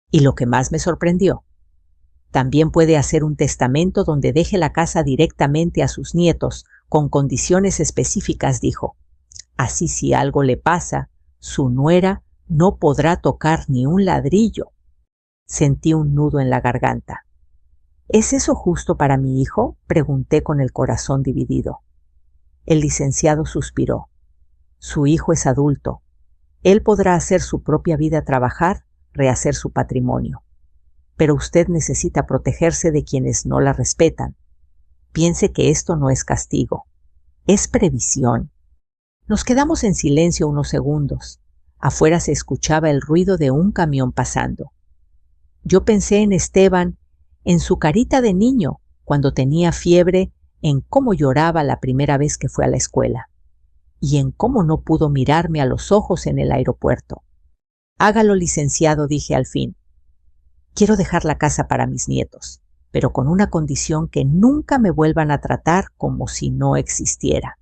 Y lo que más me sorprendió, también puede hacer un testamento donde deje la casa directamente a sus nietos, con condiciones específicas, dijo. Así, si algo le pasa, su nuera no podrá tocar ni un ladrillo. Sentí un nudo en la garganta. ¿Es eso justo para mi hijo?, pregunté con el corazón dividido. El licenciado suspiró. Su hijo es adulto. Él podrá hacer su propia vida, trabajar, rehacer su patrimonio. Pero usted necesita protegerse de quienes no la respetan. Piense que esto no es castigo, es previsión. Nos quedamos en silencio unos segundos. Afuera se escuchaba el ruido de un camión pasando. Yo pensé en Esteban, en su carita de niño, cuando tenía fiebre, en cómo lloraba la primera vez que fue a la escuela, y en cómo no pudo mirarme a los ojos en el aeropuerto. Hágalo, licenciado, dije al fin. Quiero dejar la casa para mis nietos, pero con una condición: que nunca me vuelvan a tratar como si no existiera.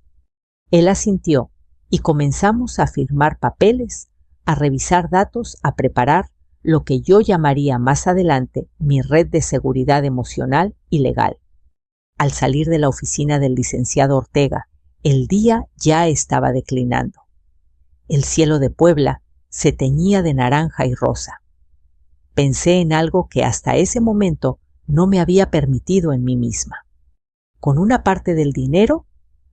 Él asintió y comenzamos a firmar papeles, a revisar datos, a preparar lo que yo llamaría más adelante mi red de seguridad emocional y legal. Al salir de la oficina del licenciado Ortega, el día ya estaba declinando. El cielo de Puebla se teñía de naranja y rosa. Pensé en algo que hasta ese momento no me había permitido en mí misma. Con una parte del dinero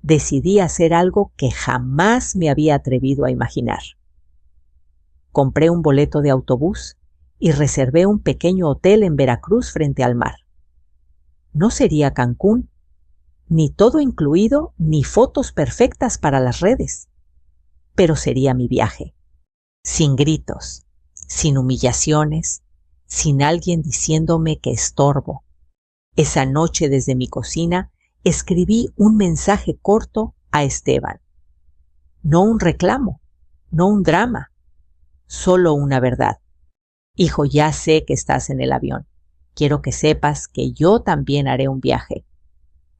decidí hacer algo que jamás me había atrevido a imaginar. Compré un boleto de autobús y reservé un pequeño hotel en Veracruz frente al mar. No sería Cancún, ni todo incluido, ni fotos perfectas para las redes, pero sería mi viaje, sin gritos, sin humillaciones, sin alguien diciéndome que estorbo. Esa noche desde mi cocina escribí un mensaje corto a Esteban. No un reclamo, no un drama, solo una verdad. Hijo, ya sé que estás en el avión. Quiero que sepas que yo también haré un viaje,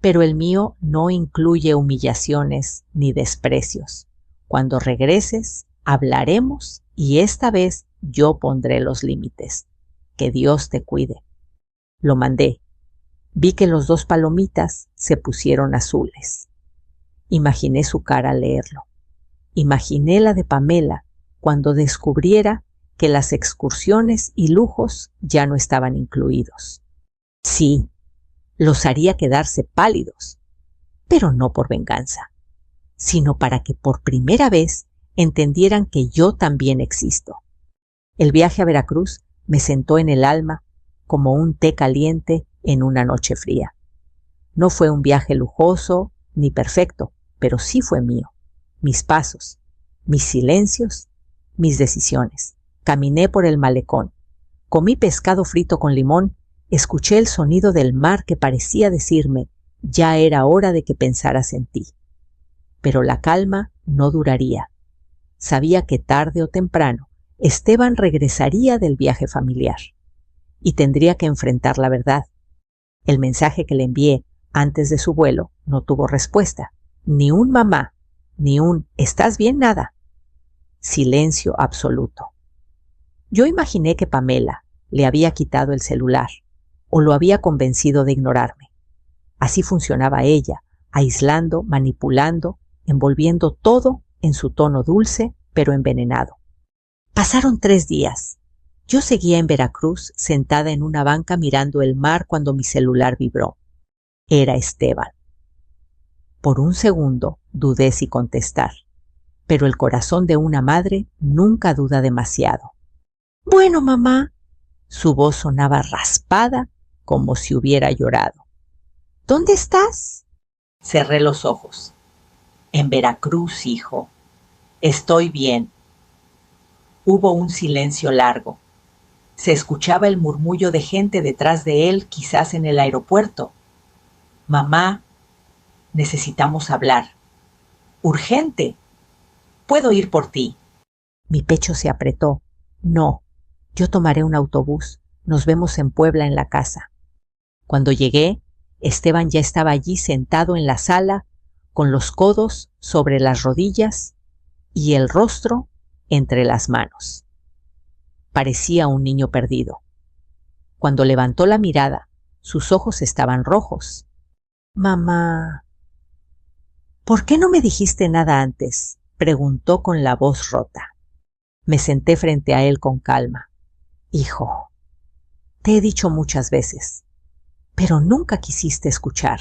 pero el mío no incluye humillaciones ni desprecios. Cuando regreses, hablaremos y esta vez yo pondré los límites. Que Dios te cuide. Lo mandé. Vi que los 2 palomitas se pusieron azules. Imaginé su cara al leerlo. Imaginé la de Pamela cuando descubriera que las excursiones y lujos ya no estaban incluidos. Sí, los haría quedarse pálidos, pero no por venganza, sino para que por primera vez entendieran que yo también existo. El viaje a Veracruz me sentó en el alma como un té caliente en una noche fría. No fue un viaje lujoso ni perfecto, pero sí fue mío. Mis pasos, mis silencios, mis decisiones. Caminé por el malecón, comí pescado frito con limón, escuché el sonido del mar que parecía decirme, ya era hora de que pensaras en ti. Pero la calma no duraría. Sabía que tarde o temprano Esteban regresaría del viaje familiar y tendría que enfrentar la verdad. El mensaje que le envié antes de su vuelo no tuvo respuesta, ni un mamá, ni un ¿estás bien? Nada. Silencio absoluto. Yo imaginé que Pamela le había quitado el celular o lo había convencido de ignorarme. Así funcionaba ella, aislando, manipulando, envolviendo todo en su tono dulce pero envenenado. Pasaron 3 días. Yo seguía en Veracruz, sentada en una banca mirando el mar cuando mi celular vibró. Era Esteban. Por un segundo dudé si contestar, pero el corazón de una madre nunca duda demasiado. Bueno, mamá. Su voz sonaba raspada como si hubiera llorado. ¿Dónde estás? Cerré los ojos. En Veracruz, hijo. Estoy bien. Hubo un silencio largo. Se escuchaba el murmullo de gente detrás de él, quizás en el aeropuerto. Mamá, necesitamos hablar. Urgente. Puedo ir por ti. Mi pecho se apretó. No. Yo tomaré un autobús. Nos vemos en Puebla en la casa. Cuando llegué, Esteban ya estaba allí sentado en la sala, con los codos sobre las rodillas y el rostro entre las manos. Parecía un niño perdido. Cuando levantó la mirada, sus ojos estaban rojos. Mamá. ¿Por qué no me dijiste nada antes? Preguntó con la voz rota. Me senté frente a él con calma. Hijo, te he dicho muchas veces, pero nunca quisiste escuchar.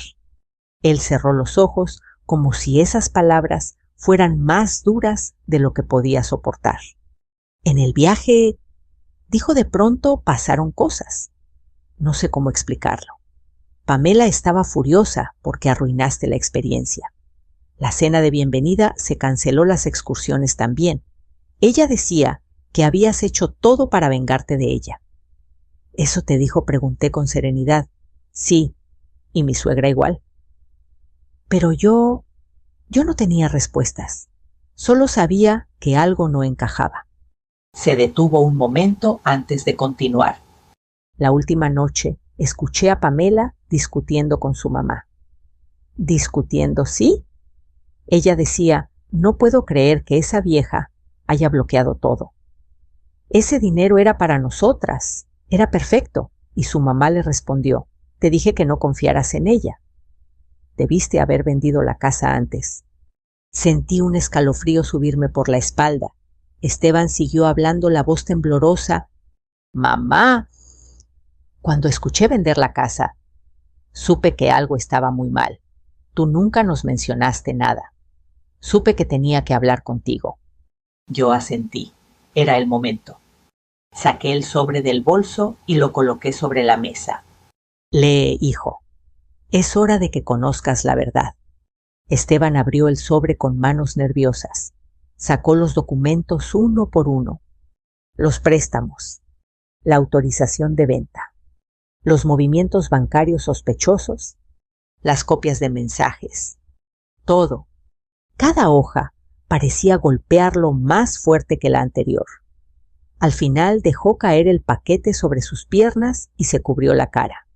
Él cerró los ojos como si esas palabras fueran más duras de lo que podía soportar. En el viaje, dijo de pronto, pasaron cosas. No sé cómo explicarlo. Pamela estaba furiosa porque arruinaste la experiencia. La cena de bienvenida se canceló, las excursiones también. Ella decía que habías hecho todo para vengarte de ella. ¿Eso te dijo? Pregunté con serenidad. Sí, y mi suegra igual. Pero yo no tenía respuestas. Solo sabía que algo no encajaba. Se detuvo un momento antes de continuar. La última noche escuché a Pamela discutiendo con su mamá. ¿Discutiendo, sí? Ella decía, no puedo creer que esa vieja haya bloqueado todo. Ese dinero era para nosotras, era perfecto. Y su mamá le respondió, te dije que no confiaras en ella. Debiste haber vendido la casa antes. Sentí un escalofrío subirme por la espalda. Esteban siguió hablando, la voz temblorosa. Mamá. Cuando escuché vender la casa, supe que algo estaba muy mal. Tú nunca nos mencionaste nada. Supe que tenía que hablar contigo. Yo asentí. Era el momento. Saqué el sobre del bolso y lo coloqué sobre la mesa. Lee, hijo. Es hora de que conozcas la verdad. Esteban abrió el sobre con manos nerviosas. Sacó los documentos uno por uno. Los préstamos, la autorización de venta, los movimientos bancarios sospechosos, las copias de mensajes, todo. Cada hoja parecía golpearlo más fuerte que la anterior. Al final dejó caer el paquete sobre sus piernas y se cubrió la cara.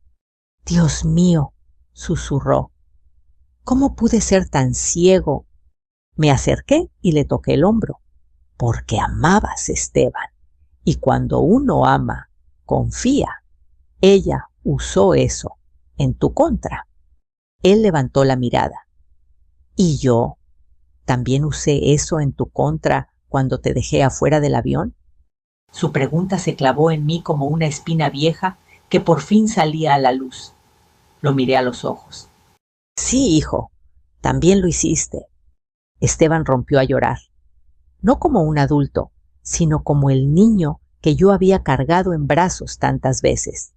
«Dios mío», susurró, «¿cómo pude ser tan ciego?» Me acerqué y le toqué el hombro. «Porque amabas, Esteban. Y cuando uno ama, confía. Ella usó eso en tu contra». Él levantó la mirada. «¿Y yo también usé eso en tu contra cuando te dejé afuera del avión?» Su pregunta se clavó en mí como una espina vieja que por fin salía a la luz. Lo miré a los ojos. «Sí, hijo, también lo hiciste». Esteban rompió a llorar. No como un adulto, sino como el niño que yo había cargado en brazos tantas veces.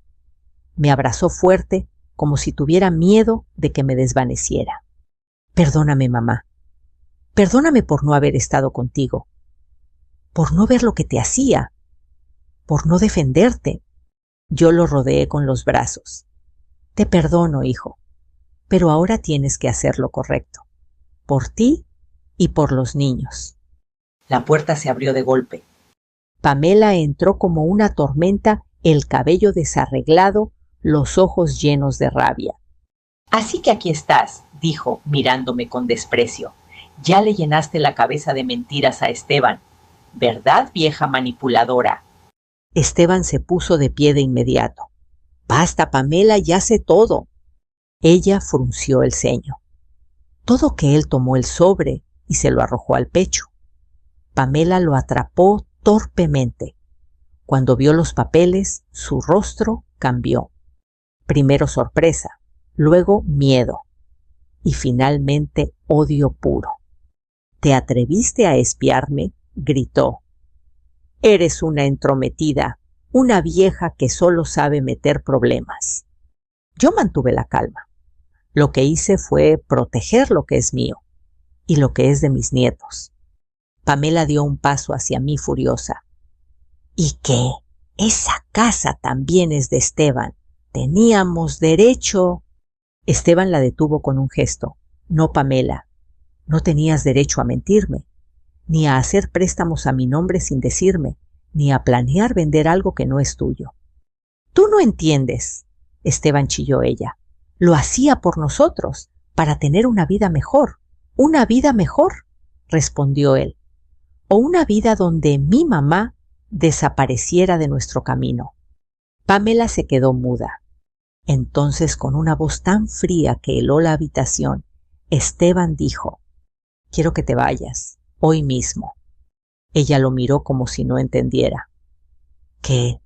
Me abrazó fuerte, como si tuviera miedo de que me desvaneciera. «Perdóname, mamá. Perdóname por no haber estado contigo, por no ver lo que te hacía, por no defenderte». Yo lo rodeé con los brazos. «Te perdono, hijo, pero ahora tienes que hacer lo correcto, por ti y por los niños». La puerta se abrió de golpe. Pamela entró como una tormenta, el cabello desarreglado, los ojos llenos de rabia. «Así que aquí estás», dijo, mirándome con desprecio. «Ya le llenaste la cabeza de mentiras a Esteban, ¿verdad, vieja manipuladora?» Esteban se puso de pie de inmediato. «Basta, Pamela, ya sé todo». Ella frunció el ceño. Todo que él tomó el sobre y se lo arrojó al pecho. Pamela lo atrapó torpemente. Cuando vio los papeles, su rostro cambió. Primero sorpresa, luego miedo y finalmente odio puro. «¿Te atreviste a espiarme?», gritó. «Eres una entrometida, una vieja que solo sabe meter problemas». Yo mantuve la calma. Lo que hice fue proteger lo que es mío y lo que es de mis nietos. Pamela dio un paso hacia mí furiosa. «¿Y qué? Esa casa también es de Esteban. Teníamos derecho». Esteban la detuvo con un gesto. «No, Pamela, no tenías derecho a mentirme, ni a hacer préstamos a mi nombre sin decirme, ni a planear vender algo que no es tuyo». «Tú no entiendes», Esteban chilló ella. «Lo hacía por nosotros, para tener una vida mejor». «¿Una vida mejor?», respondió él. «O una vida donde mi mamá desapareciera de nuestro camino». Pamela se quedó muda. Entonces, con una voz tan fría que heló la habitación, Esteban dijo: «Quiero que te vayas, hoy mismo». Ella lo miró como si no entendiera. ¿Qué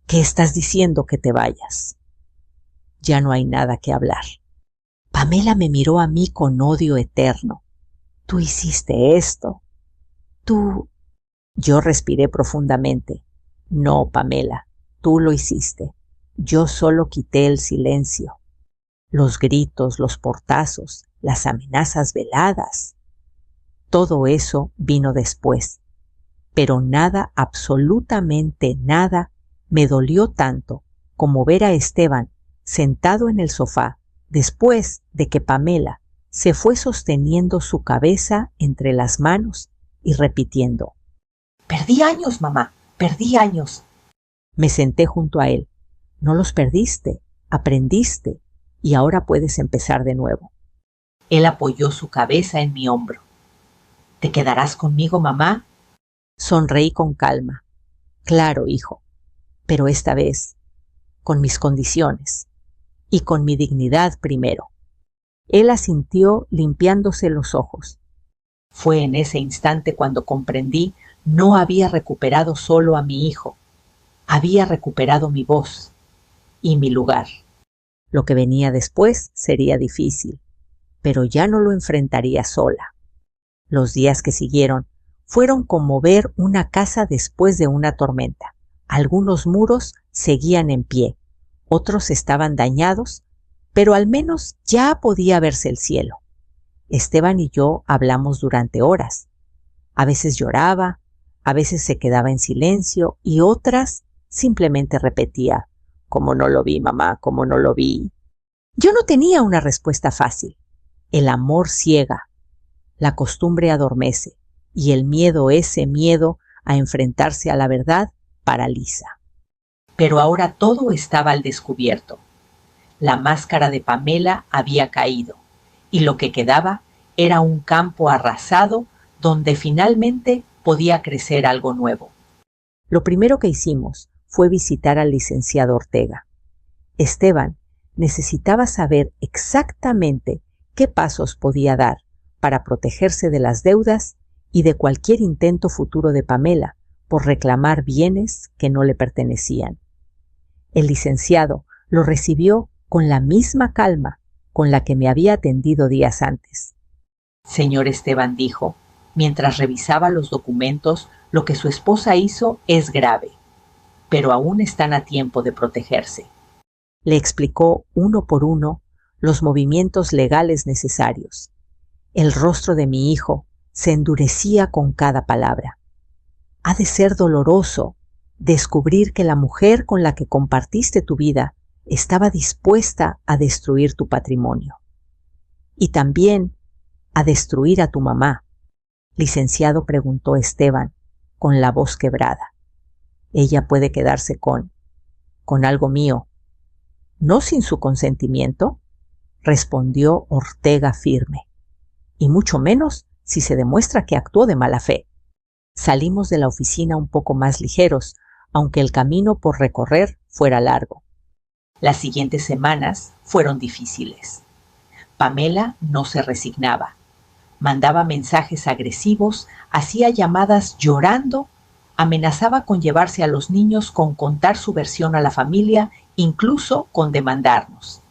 estás diciendo que te vayas?» Ya no hay nada que hablar. Pamela me miró a mí con odio eterno. «Tú hiciste esto. Tú...». Yo respiré profundamente. «No, Pamela, tú lo hiciste. Yo solo quité el silencio. Los gritos, los portazos, las amenazas veladas. Todo eso vino después. Pero nada, absolutamente nada, me dolió tanto como ver a Esteban sentado en el sofá después de que Pamela se fue sosteniendo su cabeza entre las manos y repitiendo: «Perdí años, mamá, perdí años». Me senté junto a él. «No los perdiste, aprendiste y ahora puedes empezar de nuevo». Él apoyó su cabeza en mi hombro. «¿Te quedarás conmigo, mamá?». Sonreí con calma. «Claro, hijo, pero esta vez con mis condiciones y con mi dignidad primero». Él asintió limpiándose los ojos. Fue en ese instante cuando comprendí: no había recuperado solo a mi hijo, había recuperado mi voz y mi lugar. Lo que venía después sería difícil, pero ya no lo enfrentaría sola. Los días que siguieron fueron como ver una casa después de una tormenta. Algunos muros seguían en pie, otros estaban dañados, pero al menos ya podía verse el cielo. Esteban y yo hablamos durante horas. A veces lloraba, a veces se quedaba en silencio y otras simplemente repetía, «¿Cómo no lo vi, mamá? ¿Cómo no lo vi?» Yo no tenía una respuesta fácil. El amor ciega, la costumbre adormece, y el miedo, ese miedo a enfrentarse a la verdad, paraliza. Pero ahora todo estaba al descubierto. La máscara de Pamela había caído, y lo que quedaba era un campo arrasado donde finalmente podía crecer algo nuevo. Lo primero que hicimos fue visitar al licenciado Ortega. Esteban necesitaba saber exactamente qué pasos podía dar para protegerse de las deudas y de cualquier intento futuro de Pamela por reclamar bienes que no le pertenecían. El licenciado lo recibió con la misma calma con la que me había atendido días antes. «Señor Esteban», dijo, mientras revisaba los documentos, «lo que su esposa hizo es grave, pero aún están a tiempo de protegerse». Le explicó uno por uno los movimientos legales necesarios. El rostro de mi hijo se endurecía con cada palabra. Ha de ser doloroso descubrir que la mujer con la que compartiste tu vida estaba dispuesta a destruir tu patrimonio. Y también a destruir a tu mamá. Licenciado, preguntó Esteban, con la voz quebrada. Ella puede quedarse con algo mío. ¿No sin su consentimiento?, respondió Ortega firme. Y mucho menos si se demuestra que actuó de mala fe. Salimos de la oficina un poco más ligeros, aunque el camino por recorrer fuera largo. Las siguientes semanas fueron difíciles. Pamela no se resignaba. Mandaba mensajes agresivos, hacía llamadas llorando, amenazaba con llevarse a los niños, con contar su versión a la familia, incluso con demandarnos.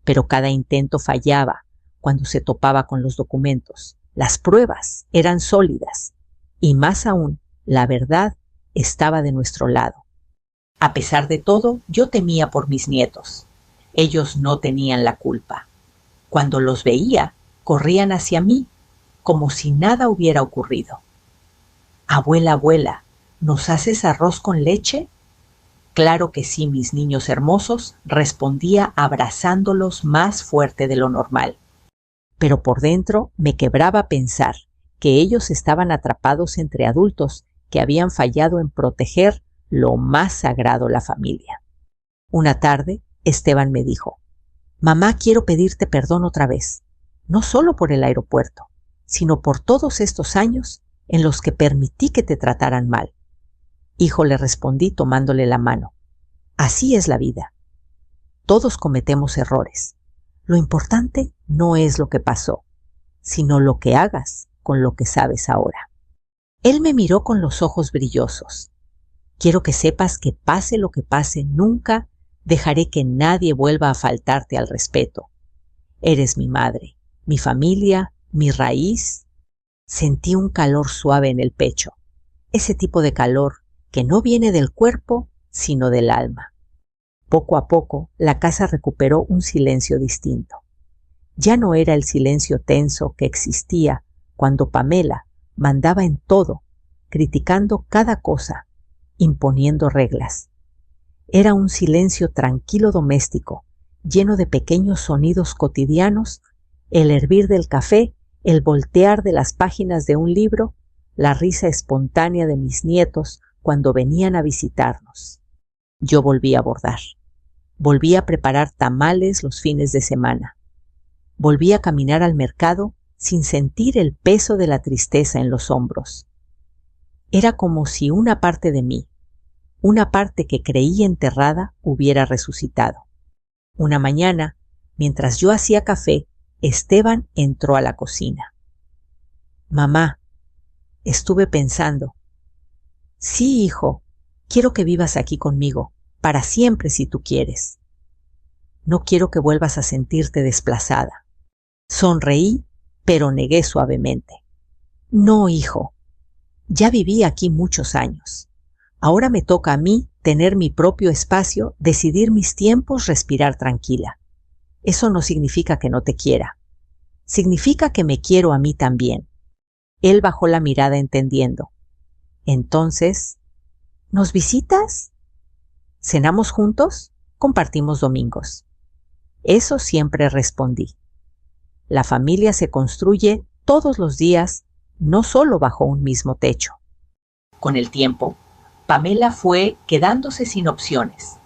Pero cada intento fallaba cuando se topaba con los documentos. Las pruebas eran sólidas y más aún, la verdad estaba de nuestro lado. A pesar de todo, yo temía por mis nietos. Ellos no tenían la culpa. Cuando los veía, corrían hacia mí, como si nada hubiera ocurrido. «Abuela, abuela, ¿nos haces arroz con leche?» «Claro que sí, mis niños hermosos», respondía abrazándolos más fuerte de lo normal. Pero por dentro me quebraba pensar que ellos estaban atrapados entre adultos que habían fallado en proteger lo más sagrado, la familia. Una tarde, Esteban me dijo, «Mamá, quiero pedirte perdón otra vez, no solo por el aeropuerto, sino por todos estos años en los que permití que te trataran mal». «Hijo», le respondí tomándole la mano, «así es la vida. Todos cometemos errores. Lo importante no es lo que pasó, sino lo que hagas con lo que sabes ahora». Él me miró con los ojos brillosos. «Quiero que sepas que pase lo que pase, nunca dejaré que nadie vuelva a faltarte al respeto. Eres mi madre, mi familia, mi raíz». Sentí un calor suave en el pecho, ese tipo de calor que no viene del cuerpo, sino del alma. Poco a poco, la casa recuperó un silencio distinto. Ya no era el silencio tenso que existía cuando Pamela mandaba en todo, criticando cada cosa, imponiendo reglas. Era un silencio tranquilo doméstico, lleno de pequeños sonidos cotidianos, el hervir del café, el voltear de las páginas de un libro, la risa espontánea de mis nietos cuando venían a visitarnos. Yo volví a bordar. Volví a preparar tamales los fines de semana. Volví a caminar al mercado sin sentir el peso de la tristeza en los hombros. Era como si una parte de mí, una parte que creí enterrada, hubiera resucitado. Una mañana, mientras yo hacía café, Esteban entró a la cocina. «Mamá, estuve pensando». «Sí, hijo, quiero que vivas aquí conmigo, para siempre si tú quieres. No quiero que vuelvas a sentirte desplazada». Sonreí, pero negué suavemente. «No, hijo, ya viví aquí muchos años. Ahora me toca a mí tener mi propio espacio, decidir mis tiempos, respirar tranquila. Eso no significa que no te quiera. Significa que me quiero a mí también». Él bajó la mirada entendiendo. «Entonces, ¿nos visitas?». ¿Cenamos juntos? Compartimos domingos. Eso siempre respondí. La familia se construye todos los días, no solo bajo un mismo techo. Con el tiempo, Pamela fue quedándose sin opciones.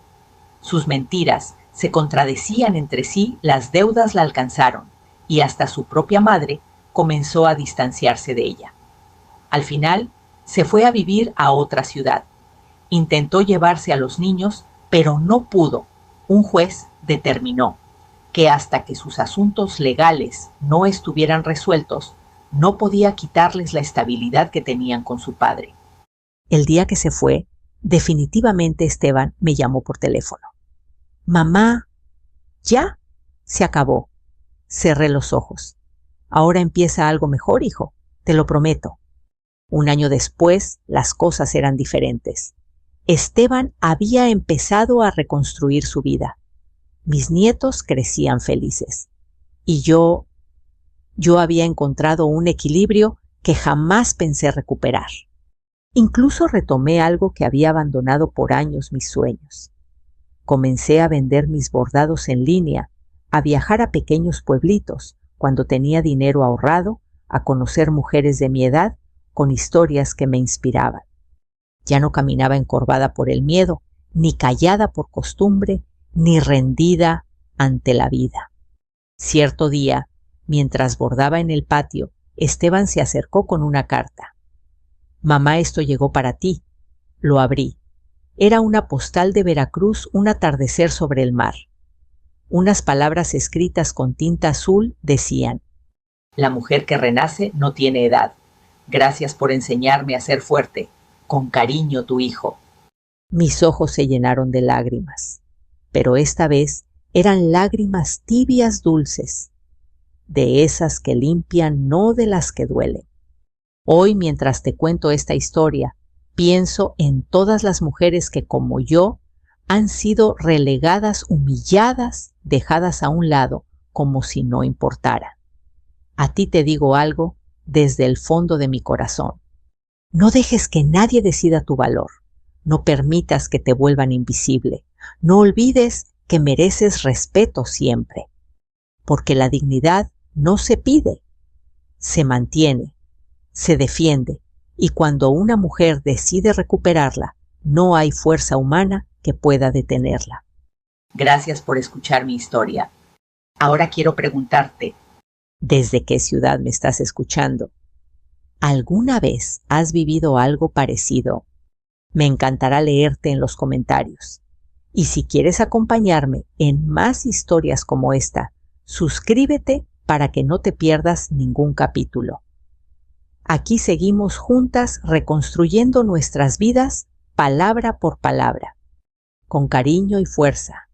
Sus mentiras se contradecían entre sí, las deudas la alcanzaron y hasta su propia madre comenzó a distanciarse de ella. Al final, se fue a vivir a otra ciudad. Intentó llevarse a los niños, pero no pudo. Un juez determinó que hasta que sus asuntos legales no estuvieran resueltos, no podía quitarles la estabilidad que tenían con su padre. El día que se fue, definitivamente Esteban me llamó por teléfono. Mamá, ya, se acabó. Cerré los ojos. Ahora empieza algo mejor, hijo, te lo prometo. Un año después, las cosas eran diferentes. Esteban había empezado a reconstruir su vida. Mis nietos crecían felices. Y yo había encontrado un equilibrio que jamás pensé recuperar. Incluso retomé algo que había abandonado por años, mis sueños. Comencé a vender mis bordados en línea, a viajar a pequeños pueblitos cuando tenía dinero ahorrado, a conocer mujeres de mi edad con historias que me inspiraban. Ya no caminaba encorvada por el miedo, ni callada por costumbre, ni rendida ante la vida. Cierto día, mientras bordaba en el patio, Esteban se acercó con una carta. Mamá, esto llegó para ti. Lo abrí. Era una postal de Veracruz, un atardecer sobre el mar. Unas palabras escritas con tinta azul decían: La mujer que renace no tiene edad. Gracias por enseñarme a ser fuerte. Con cariño, tu hijo. Mis ojos se llenaron de lágrimas, pero esta vez eran lágrimas tibias dulces, de esas que limpian, no de las que duelen. Hoy, mientras te cuento esta historia, pienso en todas las mujeres que, como yo, han sido relegadas, humilladas, dejadas a un lado, como si no importara. A ti te digo algo desde el fondo de mi corazón. No dejes que nadie decida tu valor. No permitas que te vuelvan invisible. No olvides que mereces respeto siempre. Porque la dignidad no se pide, se mantiene, se defiende. Y cuando una mujer decide recuperarla, no hay fuerza humana que pueda detenerla. Gracias por escuchar mi historia. Ahora quiero preguntarte, ¿desde qué ciudad me estás escuchando? ¿Alguna vez has vivido algo parecido? Me encantará leerte en los comentarios. Y si quieres acompañarme en más historias como esta, suscríbete para que no te pierdas ningún capítulo. Aquí seguimos juntas reconstruyendo nuestras vidas palabra por palabra, con cariño y fuerza.